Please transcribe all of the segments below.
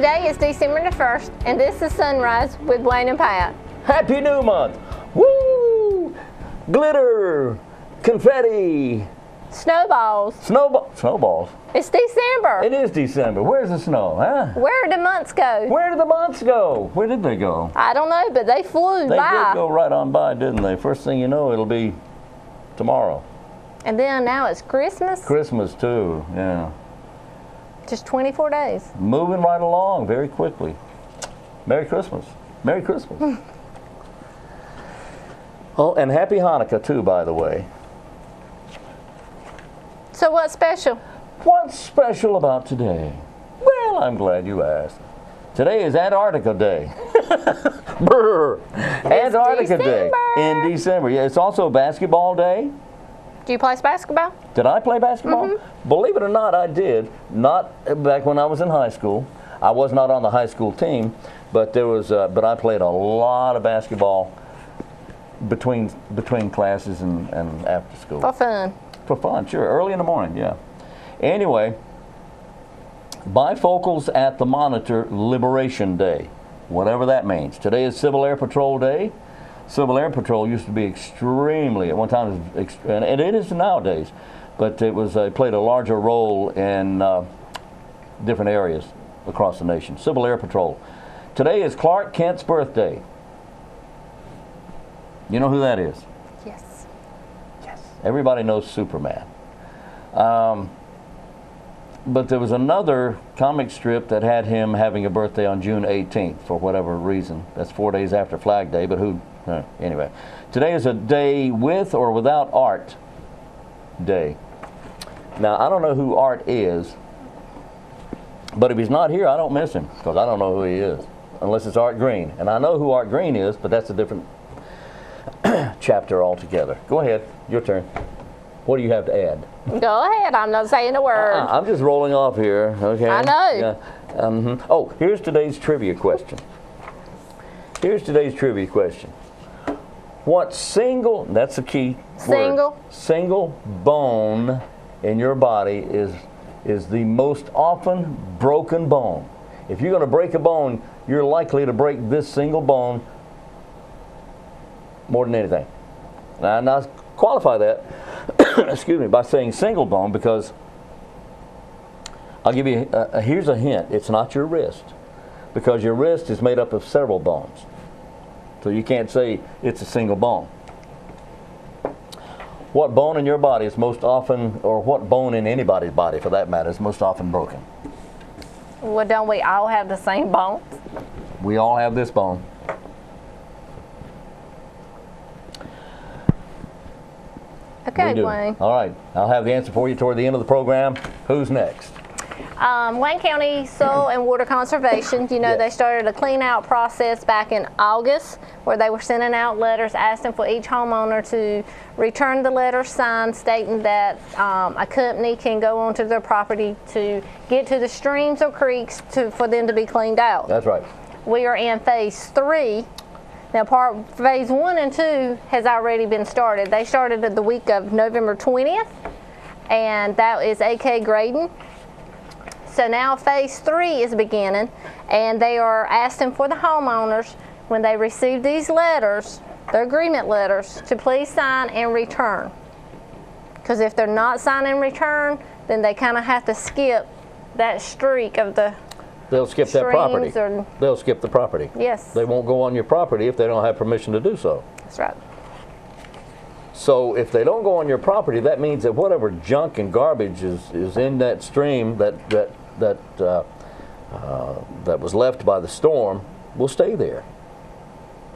Today is December the 1st, and this is Sunrise with Wayne and Pat. Happy New Month! Woo! Glitter, confetti, Snowballs. Snowballs. It's December. It is December. Where's the snow, huh? Where did the months go? Where did the months go? Where did they go? I don't know, but they flew They by. did go right on by, didn't they? First thing you know, it'll be tomorrow. And then now it's Christmas. Christmas too, yeah. Just 24 days. Moving right along very quickly. Merry Christmas. Merry Christmas. Oh, and Happy Hanukkah too, by the way. So what's special? What's special about today? Well, I'm glad you asked. Today is Antarctica Day. Brr. Antarctica Day in December. Yeah, it's also Basketball Day. Do you play basketball? Did I play basketball? Mm-hmm. Believe it or not, I did. Not back when I was in high school. I was not on the high school team, but there was. But I played a lot of basketball between classes and after school. For fun. For fun, sure. Early in the morning, yeah. Anyway, Bifocals at the Monitor Liberation Day, whatever that means. Today is Civil Air Patrol Day. Civil Air Patrol used to be extremely, at one time, and it is nowadays, but it played a larger role in different areas across the nation. Civil Air Patrol. Today is Clark Kent's birthday. You know who that is? Yes. Yes. Everybody knows Superman. But there was another comic strip that had him having a birthday on June 18th for whatever reason. That's 4 days after Flag Day, but anyway. Today is a day with or without Art Day. Now, I don't know who Art is, but if he's not here, I don't miss him, because I don't know who he is, unless it's Art Green. And I know who Art Green is, but that's a different chapter altogether. Go ahead, your turn. What do you have to add? Go ahead, I'm not saying a word. I'm just rolling off here, okay? I know. Yeah. Oh, here's today's trivia question. What single, that's the key word. Single bone in your body is the most often broken bone. If you're going to break a bone, you're likely to break this single bone more than anything. Now qualify that, excuse me, by saying single bone, because I'll give you, here's a hint. It's not your wrist, because your wrist is made up of several bones. So you can't say it's a single bone. What bone in your body is most often, or what bone in anybody's body for that matter, is most often broken? Well, don't we all have the same bones? We all have this bone. Okay, Wayne. All right. I'll have the answer for you toward the end of the program. Who's next? Wayne County Soil and Water Conservation, Yes. They started a clean out process back in August, where they were sending out letters asking for each homeowner to return the letter signed stating that a company can go onto their property to get to the streams or creeks for them to be cleaned out. That's right. We are in phase 3. Now, phase 1 and 2 has already been started. They started the week of November 20th, and that is AK grading. So now phase 3 is beginning, and they are asking for the homeowners, when they receive these letters, their agreement letters, to please sign and return. Because if they're not signing and return, then they kind of have to skip that streak of the They'll skip that property. They'll skip the property. Yes. They won't go on your property if they don't have permission to do so. That's right. So if they don't go on your property, that means that whatever junk and garbage is in that stream that was left by the storm will stay there.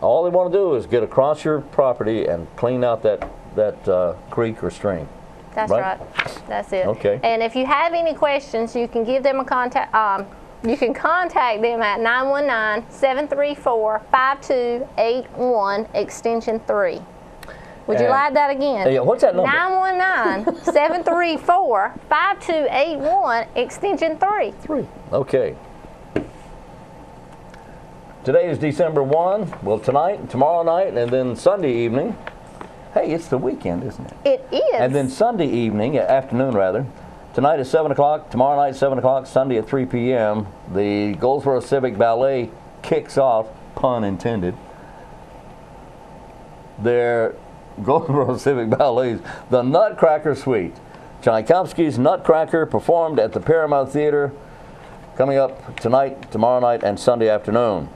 All they want to do is get across your property and clean out that creek or stream. That's right. That's it. Okay. And if you have any questions, you can give them a contact. You can contact them at 919-734-5281, extension 3. Would you like that again? Yeah, what's that number? 919-734-5281, extension 3. 3. Okay. Today is December 1. Well, tonight, tomorrow night, and then Sunday evening. Hey, it's the weekend, isn't it? It is. And then Sunday evening, afternoon rather, Tonight at 7 o'clock, tomorrow night 7 o'clock, Sunday at 3 p.m., the Goldsboro Civic Ballet kicks off, pun intended, their Goldsboro Civic Ballet's The Nutcracker Suite. Tchaikovsky's Nutcracker performed at the Paramount Theater coming up tonight, tomorrow night, and Sunday afternoon.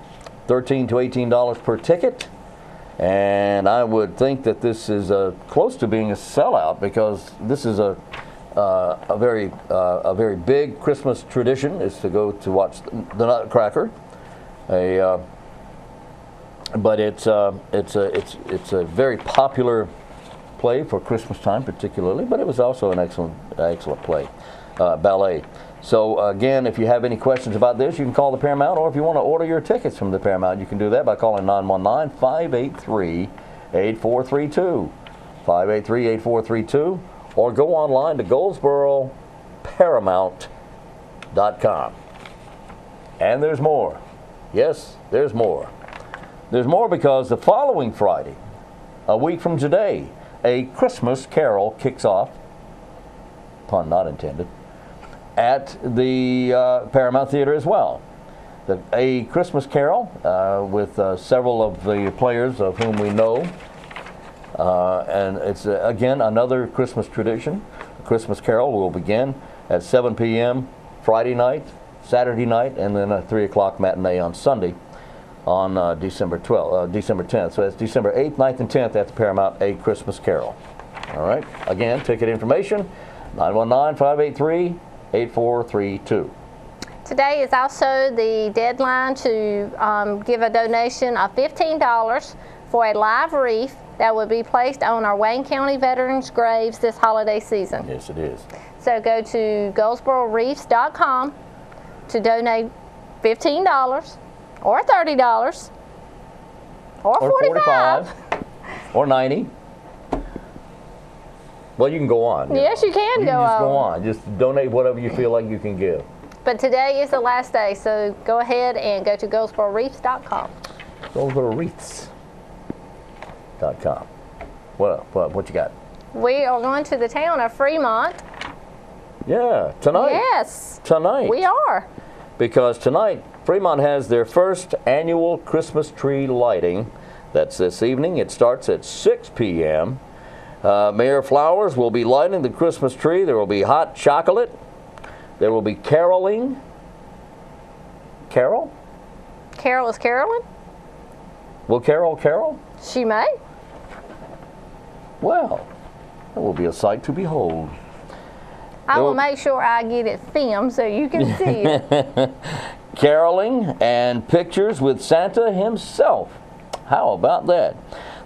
$13 to $18 per ticket. And I would think that this is close to being a sellout because this is a very big Christmas tradition is to go to watch the Nutcracker. But it's a very popular play for Christmas time, particularly. But it was also an excellent play, ballet. So again, if you have any questions about this, you can call the Paramount, or if you want to order your tickets from the Paramount, you can do that by calling 919-583-8432, 583-8432, or go online to GoldsboroParamount.com. And there's more. Yes, there's more. There's more because the following Friday, a week from today, a Christmas Carol kicks off, pun not intended, at the Paramount Theater as well. A Christmas Carol with several of the players of whom we know. And it's, again, another Christmas tradition. A Christmas Carol will begin at 7 p.m. Friday night, Saturday night, and then a 3 o'clock matinee on Sunday on December 10th. So that's December 8th, 9th, and 10th at the Paramount, A Christmas Carol. All right. Again, ticket information, 919-583-8432. Today is also the deadline to give a donation of $15 for a live wreath that will be placed on our Wayne County veterans' graves this holiday season. Yes, it is. So go to GoldsboroWreaths.com to donate $15 or $30 or $45 or $90. Well, you can go on. Yes, you can go on. Just donate whatever you feel like you can give. But today is the last day, so go ahead and go to GoldsboroWreaths.com. GoldsboroWreaths.com. What you got? We are going to the town of Fremont. Yeah, tonight. Yes. Tonight. We are. Because tonight, Fremont has their first annual Christmas tree lighting. That's this evening. It starts at 6 p.m. Mayor Flowers will be lighting the Christmas tree. There will be hot chocolate. There will be caroling. Carol? Carol is Carolyn? Will Carol carol? She may. Well, that will be a sight to behold. I will make sure I get it filmed so you can see it. Caroling and pictures with Santa himself. How about that?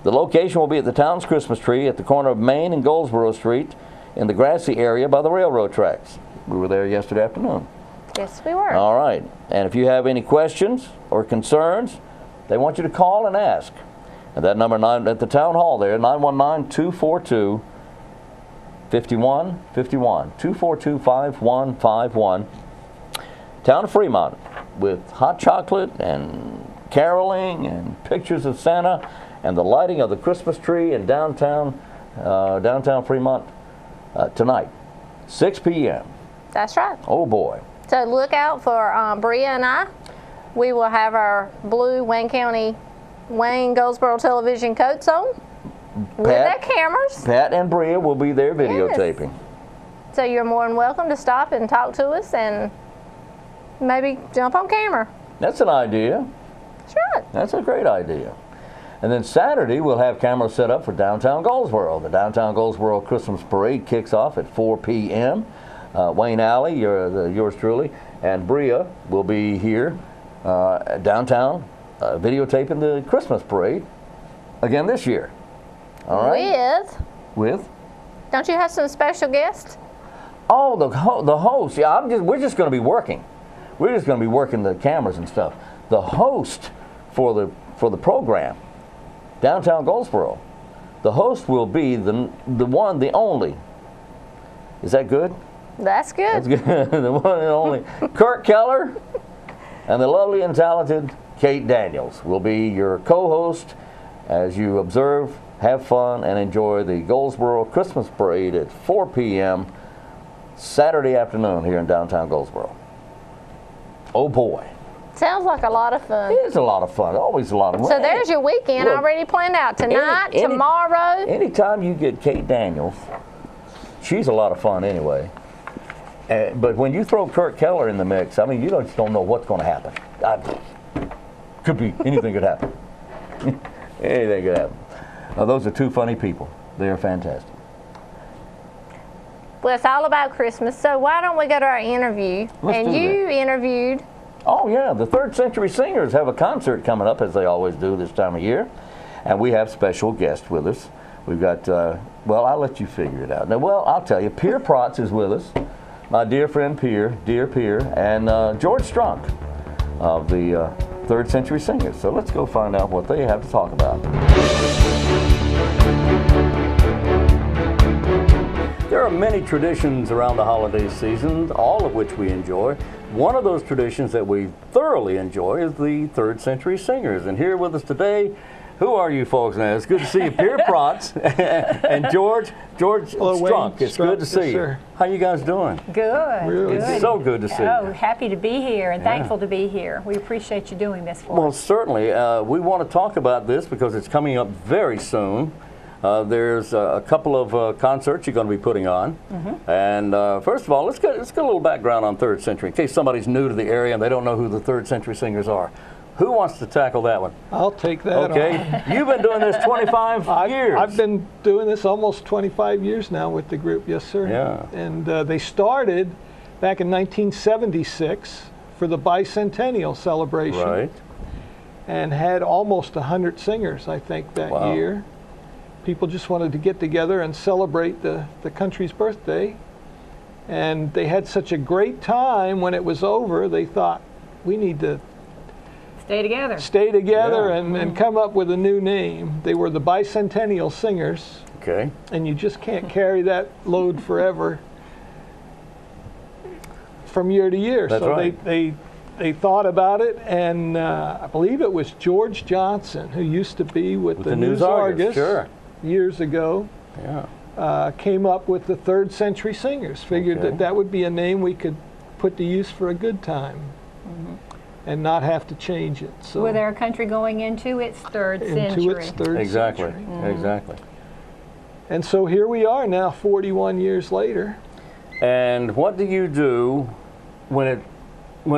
The location will be at the town's Christmas tree at the corner of Main and Goldsboro Street in the grassy area by the railroad tracks. We were there yesterday afternoon. Yes, we were. All right. And if you have any questions or concerns, they want you to call and ask. And that number at the town hall there, 919-242-5151, 242-5151. Town of Fremont with hot chocolate and caroling and pictures of Santa and the lighting of the Christmas tree in downtown Fremont tonight, 6 p.m. That's right. Oh boy. So look out for Bria and I. We will have our blue Wayne Goldsboro television coats on with our cameras. Pat and Bria will be there videotaping. Yes. So you're more than welcome to stop and talk to us and maybe jump on camera. That's an idea. That's right. That's a great idea. And then Saturday, we'll have cameras set up for downtown Goldsboro. The downtown Goldsboro Christmas Parade kicks off at 4 p.m. Wayne Alley, yours truly, and Bria will be here downtown videotaping the Christmas Parade again this year. All right. With? Don't you have some special guests? Oh, the host. Yeah, we're just going to be working. We're just going to be working the cameras and stuff. The host for the program, downtown Goldsboro, the host will be the one, the only. Is that good? That's good. That's good. The one and only Kirk Keller and the lovely and talented Kate Daniels will be your co-host as you observe, have fun, and enjoy the Goldsboro Christmas Parade at 4 p.m. Saturday afternoon here in downtown Goldsboro. Oh boy. Sounds like a lot of fun. It is a lot of fun. Always a lot of fun. So there's your weekend Look, already planned out. Tonight, tomorrow. Anytime you get Kate Daniels, she's a lot of fun anyway. But when you throw Kurt Keller in the mix, I mean, you just don't know what's going to happen. Could be anything could happen. Anything could happen. Those are two funny people. They are fantastic. Well, it's all about Christmas. So why don't we go to our interview? Let's do you that. interviewed. Oh, yeah. The Third Century Singers have a concert coming up, as they always do this time of year. And we have special guests with us. We've got, well, I'll let you figure it out. Now, well, I'll tell you. Pierre Protz is with us. My dear friend Pierre, and George Strunk of the Third Century Singers. So let's go find out what they have to talk about. There are many traditions around the holiday season, all of which we enjoy. One of those traditions that we thoroughly enjoy is the Third Century Singers. And here with us today, who are you folks now? It's good to see you, Pierre Protz and George Strunk. It's good to see you. How you guys doing? Good. Really? It's so good to see you. Oh, happy to be here and thankful to be here. We appreciate you doing this for Well, us. certainly. We want to talk about this because it's coming up very soon. There's a couple of concerts you're going to be putting on. And first of all, let's get a little background on Third Century in case somebody's new to the area and they don't know who the Third Century Singers are. Who wants to tackle that one? I'll take that. Okay. You've been doing this 25 years. I've been doing this almost 25 years now with the group, yes, sir. Yeah. And they started back in 1976 for the bicentennial celebration. Right. And had almost 100 singers, I think, that Wow. year. People just wanted to get together and celebrate the country's birthday. And they had such a great time when it was over, they thought, we need to Stay together. stay together Yeah. and come up with a new name. They were the Bicentennial Singers, Okay. and you just can't carry that load forever from year to year. That's so right. they thought about it, and I believe it was George Johnson, who used to be with the News Argus Sure. years ago, Yeah. came up with the Third Century Singers. Figured Okay. that would be a name we could put to use for a good time. And not have to change it. So With our country going into its third into century. its third Exactly. century. Exactly. And so here we are now, 41 years later. And what do you do when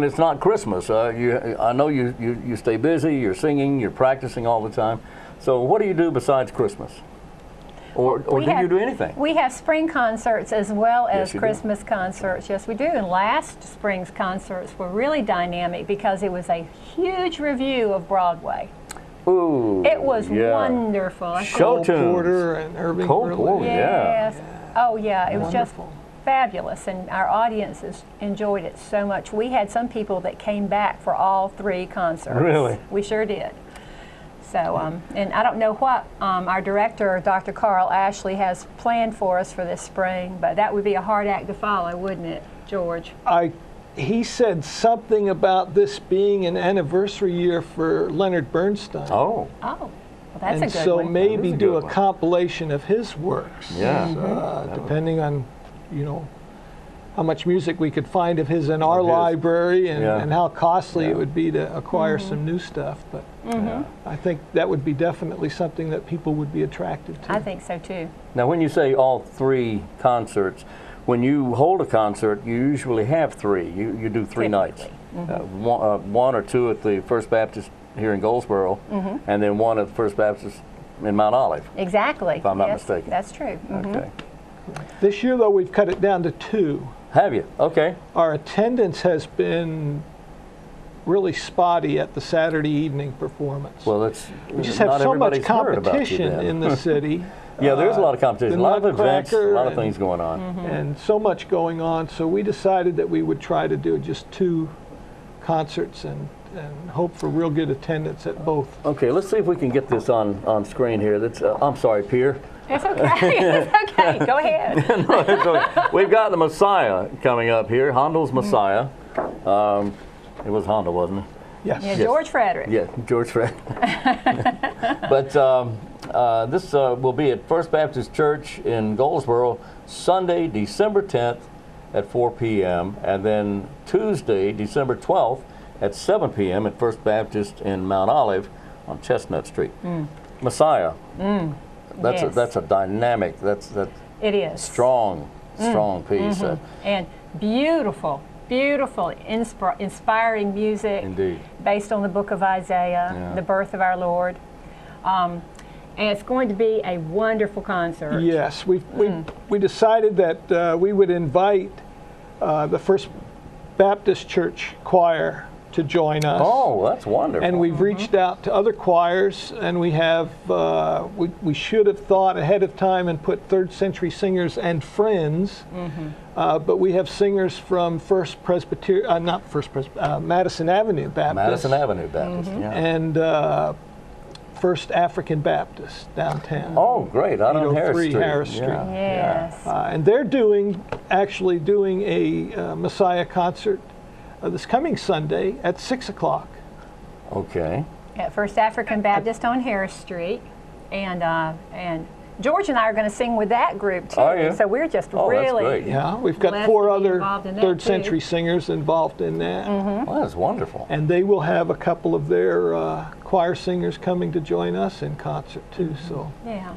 it's not Christmas? I know you stay busy. You're singing. You're practicing all the time. So what do you do besides Christmas? Or We do you have- do anything? We have spring concerts as well Yes, as you do. Christmas concerts. Yes, we do. And last spring's concerts were really dynamic because it was a huge review of Broadway. Ooh. It was yeah. wonderful. Show Cole tunes. Porter and Irving Cole Berlin. Porter, yeah. Yes. Oh, yeah. It was just Wonderful. fabulous, and our audiences enjoyed it so much. We had some people that came back for all three concerts. Really? We sure did. So, and I don't know what our director, Dr. Carl Ashley, has planned for us for this spring, but that would be a hard act to follow, wouldn't it, George? He said something about this being an anniversary year for Leonard Bernstein. Oh. Oh, well, that's and a good so one. maybe That is a do good a one. compilation of his works. Yeah. Depending on, how much music we could find of his in our his. library and, Yeah. and how costly Yeah. it would be to acquire some new stuff. But I think that would be definitely something that people would be attracted to. I think so, too. Now, when you say all three concerts, when you hold a concert, you usually have three. You do three nights. One or two at the First Baptist here in Goldsboro, and then one at the First Baptist in Mount Olive. Exactly. If I'm not Yes, mistaken. That's true. Okay. This year, though, we've cut it down to 2. Have you? Okay. Our attendance has been really spotty at the Saturday evening performance. Well, that's we just not have so much everybody's heard about you competition then. in the city. Yeah, there's a lot of competition, a the lot of events, a Nutcracker lot of and- things going on. And so much going on, so we decided that we would try to do just 2 concerts and hope for real good attendance at both. Okay, let's see if we can get this on screen here. That's I'm sorry, Pierre. It's okay. It's okay. Go ahead. No, it's okay. We've got the Messiah coming up here, Handel's Messiah. It was Handel, wasn't it? Yes. Yeah, George Frederick. Yeah, George Fred. But this will be at First Baptist Church in Goldsboro, Sunday, December 10th at 4 p.m. and then Tuesday, December 12th at 7 p.m. at First Baptist in Mount Olive on Chestnut Street. Messiah. Yes. That's a dynamic. That's It is. strong piece. And beautiful, inspiring music. Indeed. Based on the book of Isaiah, Yeah. the birth of our Lord. And it's going to be a wonderful concert. Yes, we decided that we would invite the First Baptist Church Choir to join us. Oh, that's wonderful. And we've reached out to other choirs, and we have we should have thought ahead of time and put Third Century Singers and Friends, but we have singers from Madison Avenue Baptist, Madison Avenue Baptist. Yeah. and First African Baptist downtown. Oh, great! Out on Harris 803 Street. Harris Street. Yeah. Yes. And they're actually doing a Messiah concert this coming Sunday at 6 o'clock. Okay. At First African Baptist on Harris Street. And George and I are going to sing with that group too. Are you? So we're just Oh, that's really great. Yeah, we've got Blessed 4 to be other involved in that, third too. century singers involved in that. Well, that's wonderful. And they will have a couple of their choir singers coming to join us in concert too. So Yeah.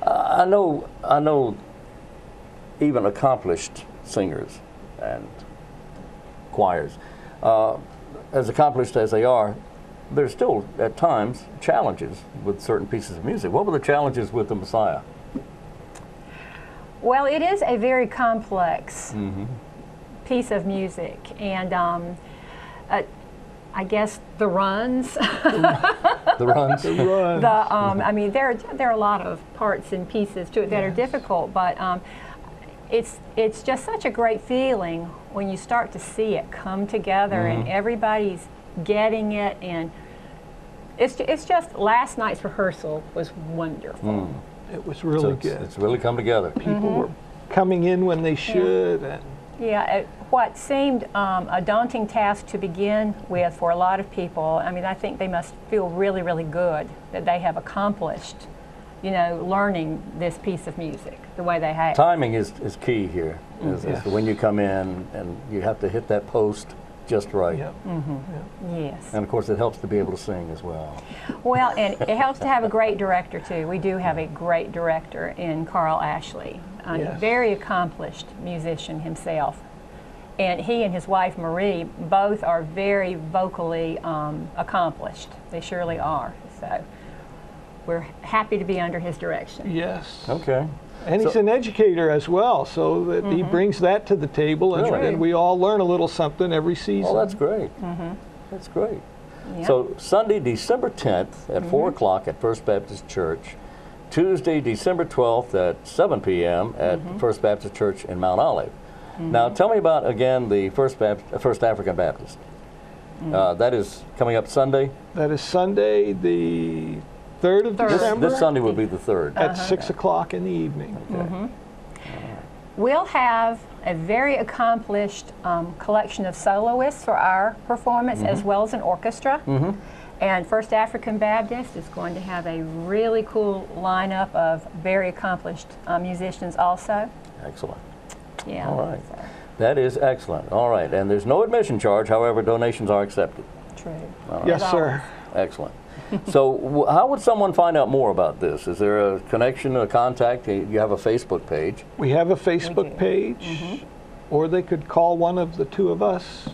I know even accomplished singers and choirs, as accomplished as they are, there's still at times challenges with certain pieces of music. What were the challenges with the Messiah? Well, it is a very complex piece of music, and I guess the runs. The runs? run. I mean, there are a lot of parts and pieces to it that are difficult, but it's just such a great feeling when you start to see it come together and everybody's getting it, and it's just last night's rehearsal was wonderful. It was So really it's, good. it's really come together. People were coming in when they should. And Yeah, what seemed a daunting task to begin with for a lot of people, I mean, I think they must feel really, really good that they have accomplished, learning this piece of music the way they have. Timing is key here. Is Yes. when you come in and you have to hit that post just right. Yep. Yes. And of course it helps to be able to sing as well. Well, and it helps to have a great director, too. We do have a great director in Carl Ashley, a Yes. very accomplished musician himself. And he and his wife, Marie, both are very vocally accomplished. They surely are. So we're happy to be under his direction. Yes. Okay. And he's So- an educator as well, so that he brings that to the table, and, Really? and we all learn a little something every season. Oh, that's great. That's great. Yeah. So Sunday, December 10th at 4 o'clock at First Baptist Church. Tuesday, December 12th at 7 p.m. at First Baptist Church in Mount Olive. Now, tell me about, again, the First African Baptist. That is coming up Sunday. That is Sunday, the 3rd of Third. December This Sunday will be the 3rd. at 6 o'clock in the evening. Okay. We'll have a very accomplished collection of soloists for our performance, as well as an orchestra. And First African Baptist is going to have a really cool lineup of very accomplished musicians also. Excellent. Yeah. All right. So, That is excellent. All right. And there's no admission charge. However, donations are accepted. true. Yes, As sir. Excellent. So how would someone find out more about this? Is there a connection, a contact? You have a Facebook page. We have a We Facebook do. page, or they could call one of the two of us.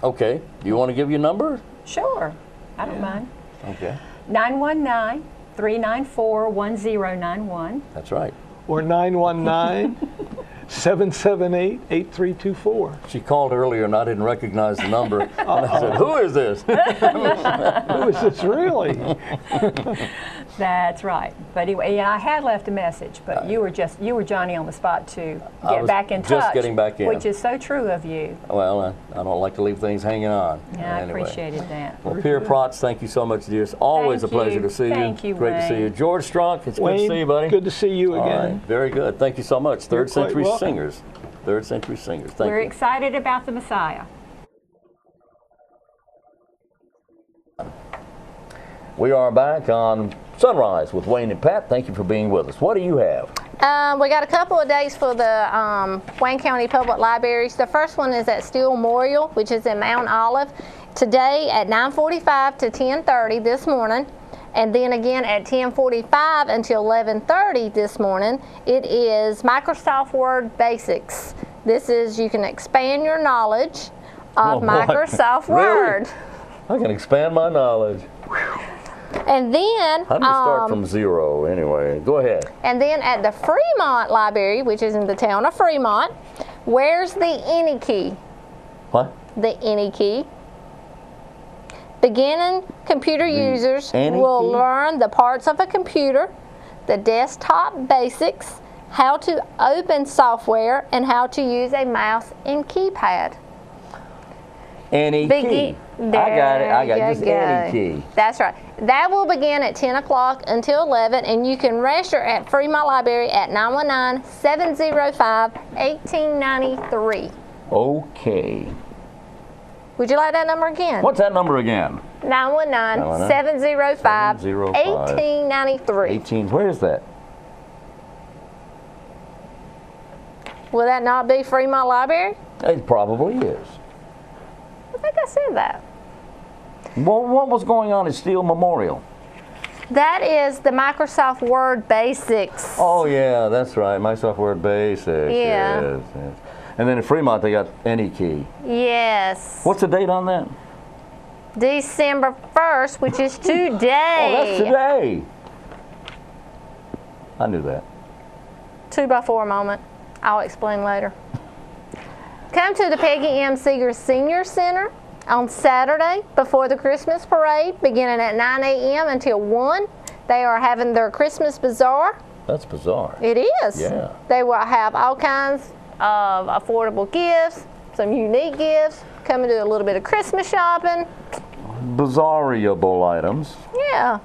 Okay. Do you want to give your number? Sure. I don't mind. Okay. 919-394-1091. That's right. Or 919-778-8324. She called earlier and I didn't recognize the number. And I said, who is this? Who is this really? That's right. But anyway, yeah, I had left a message, but you were Johnny on the spot to I get was back in touch. just getting back in. Which is so true of you. Well, I don't like to leave things hanging on. Yeah, I Anyway. appreciated that. Well, Pierre Protz, thank you so much, dear. It's always Thank a pleasure you. to see Thank you, Great to see Wayne. you. George Strunk, it's good to see you, buddy. Good to see you All again. right, very good. Thank you so much. You're Third quite Century welcome. Singers. Third Century Singers. Thank We're you. excited about the Messiah. We are back on Sunrise with Wayne and Pat. Thank you for being with us. What do you have? We got a couple of dates for the Wayne County Public Libraries. The first one is at Steele Memorial, which is in Mount Olive, today at 9:45 to 10:30 this morning. And then again at 10:45 until 11:30 this morning, it is Microsoft Word Basics. This is, you can expand your knowledge of Oh, boy. Microsoft Really? Word. I can expand my knowledge. And then, How do you start from zero anyway? Go ahead. and then at the Fremont Library, which is in the town of Fremont, where's the any key? What? The any key. Beginning computer users any will key? learn the parts of a computer, the desktop basics, how to open software, and how to use a mouse and keypad. Any key. I got it. I got There just you any go. key. That's right. That will begin at 10 o'clock until 11, and you can register at Fremont Library at 919-705-1893. Okay. Would you like that number again? What's that number again? 919-705-1893. 18. Where is that? Will that not be Fremont Library? It probably is. I think I said that. Well, what was going on at Steele Memorial? That is the Microsoft Word Basics. Oh, yeah, that's right. Microsoft Word Basics. Yeah. Yes, yes. And then at Fremont, they got any key. Yes. What's the date on that? December 1st, which is today. Oh, that's today. I knew that. 2x4 moment. I'll explain later. Come to the Peggy M. Seeger Senior Center on Saturday before the Christmas parade, beginning at 9 a.m. until 1. They are having their Christmas bazaar. That's bizarre. It is. Yeah. They will have all kinds of affordable gifts, some unique gifts, come and do a little bit of Christmas shopping. Bizarreable items. Yeah.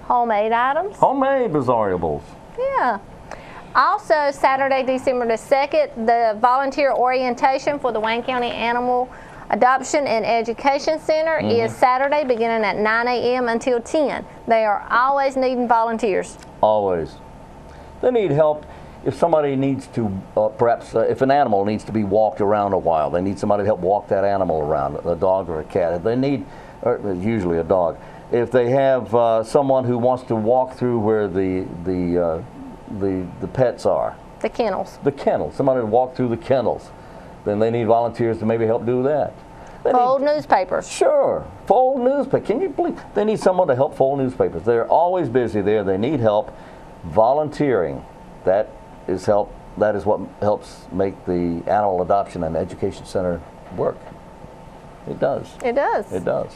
Homemade items. Homemade bizarreables. Yeah. Also, Saturday, December the 2nd, the volunteer orientation for the Wayne County Animal Adoption and Education Center is Saturday, beginning at 9 a.m. until 10. They are always needing volunteers. Always. They need help if somebody needs to, perhaps if an animal needs to be walked around a while. They need somebody to help walk that animal around, a dog or a cat. If they need, or usually a dog. If they have someone who wants to walk through where the pets are, The kennels. the kennels, somebody to walk through the kennels, then they need volunteers to maybe help do that. They Fold need, newspapers. sure, fold newspaper. Can you believe they need someone to help fold newspapers? They're always busy there. They need help. Volunteering, that is help. That is what helps make the Animal Adoption and Education Center work. It does. It does. It does.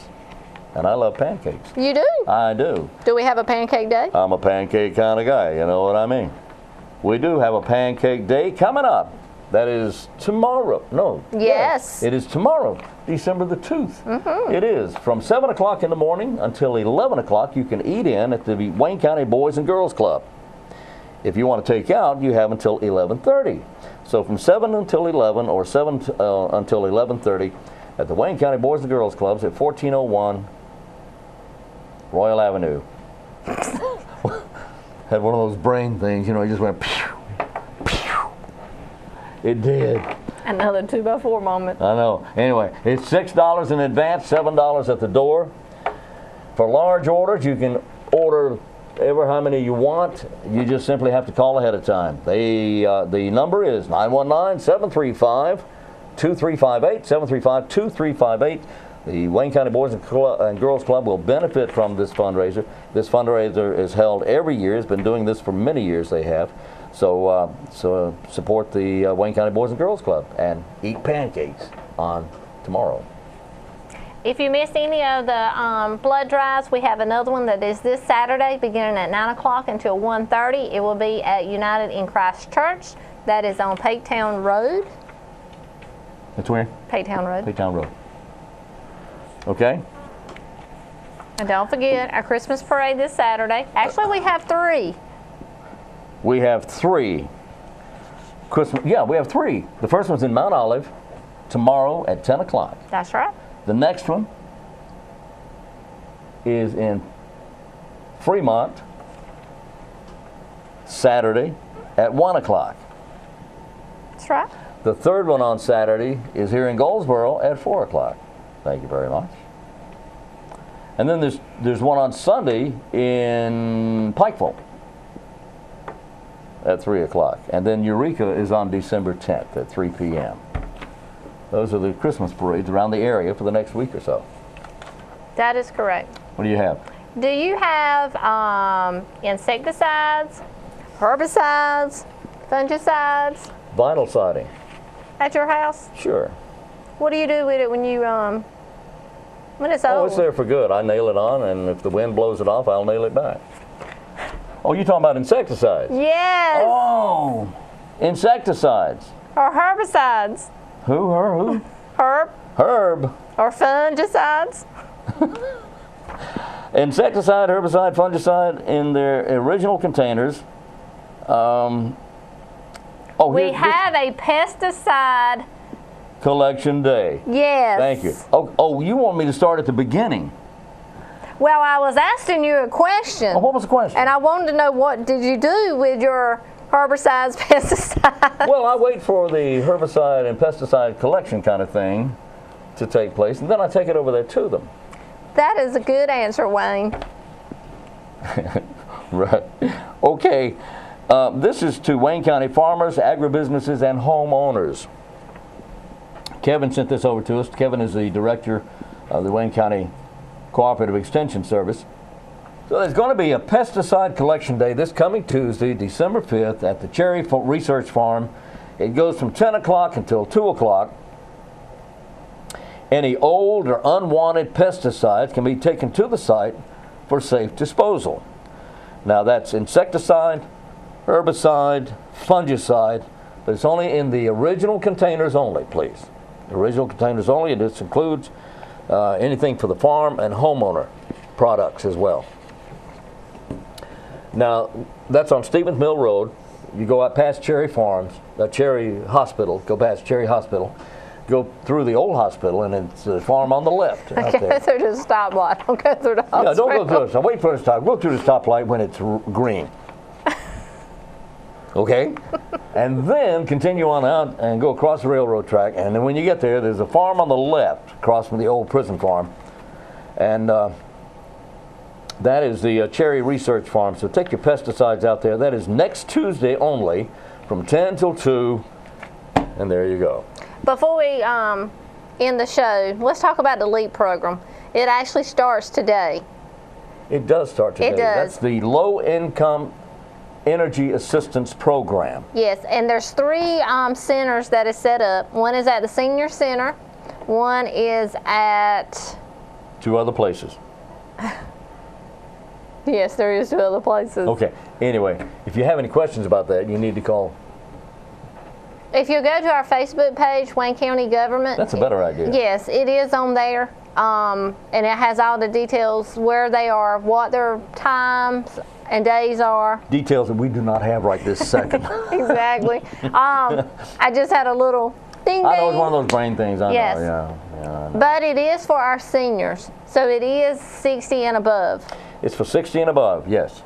And I love pancakes. You do? I do. Do we have a pancake day? I'm a pancake kind of guy, you know what I mean? We do have a pancake day coming up. That is tomorrow. No. Yes. It is tomorrow, December the 2nd. It is from 7 o'clock in the morning until 11 o'clock. You can eat in at the Wayne County Boys and Girls Club. If you want to take out, you have until 11:30. So from 7 until 11 or 7 until 11:30 at the Wayne County Boys and Girls Clubs at 1401 Royal Avenue. Had one of those brain things, you know, it just went pew, pew. It did. Another 2x4 moment. I know. Anyway, it's $6 in advance, $7 at the door. For large orders, you can order ever how many you want. You just simply have to call ahead of time. The number is 919-735-2358, 735-2358. The Wayne County Boys and Girls Club will benefit from this fundraiser. This fundraiser is held every year. It's been doing this for many years, they have. So support the Wayne County Boys and Girls Club and eat pancakes on tomorrow. If you missed any of the blood drives, we have another one that is this Saturday, beginning at 9 o'clock until 1:30. It will be at United in Christ Church. That is on Paytown Road. That's where? Paytown Road. Paytown Road. Okay? And don't forget our Christmas parade this Saturday. Actually, we have 3. We have 3. Christmas. Yeah, we have 3. The first one's in Mount Olive tomorrow at 10 o'clock. That's right. The next one is in Fremont Saturday at 1 o'clock. That's right. The third one on Saturday is here in Goldsboro at 4 o'clock. Thank you very much. And then there's one on Sunday in Pikeville at 3 o'clock. And then Eureka is on December 10th at 3 p.m. Those are the Christmas parades around the area for the next week or so. That is correct. What do you have? Do you have insecticides, herbicides, fungicides Vinyl siding. at your house? Sure. What do you do with it when you when it's Oh, old? it's there for good. I nail it on, and if the wind blows it off, I'll nail it back. Oh, you're talking about insecticides? Yes. Oh, insecticides. Or herbicides. Who? Her? Who? Herb Herb. or fungicides. Insecticide, herbicide, fungicide in their original containers. We Here's have a pesticide. collection day. Yes. Thank you. Oh, you want me to start at the beginning? Well, I was asking you a question. Oh, what was the question? And I wanted to know, what did you do with your herbicides, pesticides? Well, I wait for the herbicide and pesticide collection kind of thing to take place, and then I take it over there to them. That is a good answer, Wayne. Right. Okay. This is to Wayne County farmers, agribusinesses, and homeowners. Kevin sent this over to us. Kevin is the director of the Wayne County Cooperative Extension Service. So there's going to be a pesticide collection day this coming Tuesday, December 5th, at the Cherry Research Farm. It goes from 10 o'clock until 2 o'clock. Any old or unwanted pesticides can be taken to the site for safe disposal. Now that's insecticide, herbicide, fungicide, but it's only in the original containers only, please. The original containers only, and this includes anything for the farm and homeowner products as well. Now, that's on Stevens Mill Road. You go out past Cherry Farms, Cherry Hospital, go past Cherry Hospital, go through the old hospital, and it's the farm on the left. Out Go there. through the stoplight. Don't go through the hospital. Yeah, don't go through it. Wait for the stop. Go through the stoplight when it's green. Okay? And then continue on out and go across the railroad track. And then when you get there, there's a farm on the left across from the old prison farm. And that is the Cherry Research Farm. So take your pesticides out there. That is next Tuesday only from 10 till 2. And there you go. Before we end the show, let's talk about the LEAP program. It actually starts today. It does start today. It does. That's the Low Income Energy Assistance Program. Yes, and there's 3 centers that is set up. One is at the Senior Center. One is at... 2 other places. Yes, there is 2 other places. Okay. Anyway, if you have any questions about that, you need to call. If you go to our Facebook page, Wayne County Government. That's a better idea. Yes, it is on there. And it has all the details, where they are, what their times and days are. Details that we do not have right this second. Exactly. I just had a little ding ding. I know it's one of those brain things. I Yes. know. Yeah. But it is for our seniors. So it is 60 and above. It's for 60 and above, yes.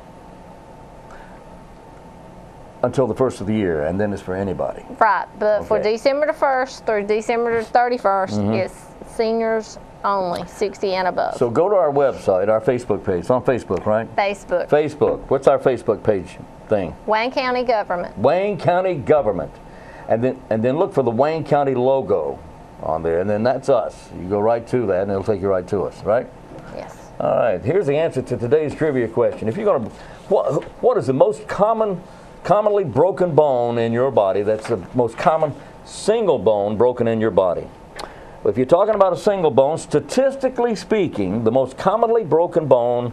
Until the first of the year, and then it's for anybody. Right. But for Okay. December the 1st through December the 31st, it's seniors only, 60 and above. So go to our website, our Facebook page. It's on Facebook, right? Facebook. Facebook. What's our Facebook page thing? Wayne County Government. Wayne County Government. And then look for the Wayne County logo on there, and then that's us. You go right to that, and it'll take you right to us, right? Yes. All right, here's the answer to today's trivia question. If you're going to, what is the most commonly broken bone in your body? That's the most common single bone broken in your body. If you're talking about a single bone, statistically speaking, the most commonly broken bone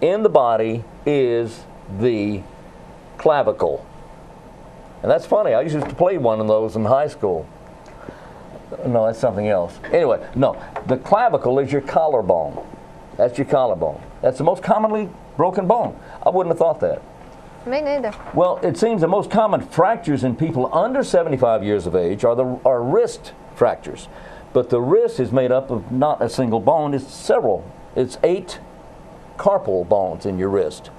in the body is the clavicle. And that's funny. I used to play one of those in high school. No, that's something else. Anyway, no, the clavicle is your collarbone. That's your collarbone. That's the most commonly broken bone. I wouldn't have thought that. Me neither. Well, it seems the most common fractures in people under 75 years of age are wrist fractures. But the wrist is made up of not a single bone, it's several. It's 8 carpal bones in your wrist.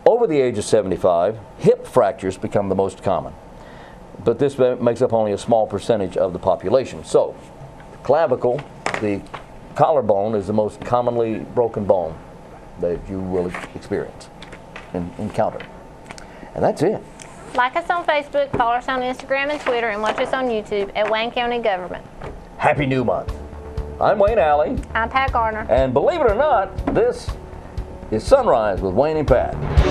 Over over the age of 75, hip fractures become the most common. But this makes up only a small percentage of the population. So, clavicle, the collarbone, is the most commonly broken bone that you will experience and encounter. And that's it. Like us on Facebook, follow us on Instagram and Twitter, and watch us on YouTube at Wayne County Government. Happy New Month. I'm Wayne Alley, I'm Pat Garner. and believe it or not, this is Sunrise with Wayne and Pat.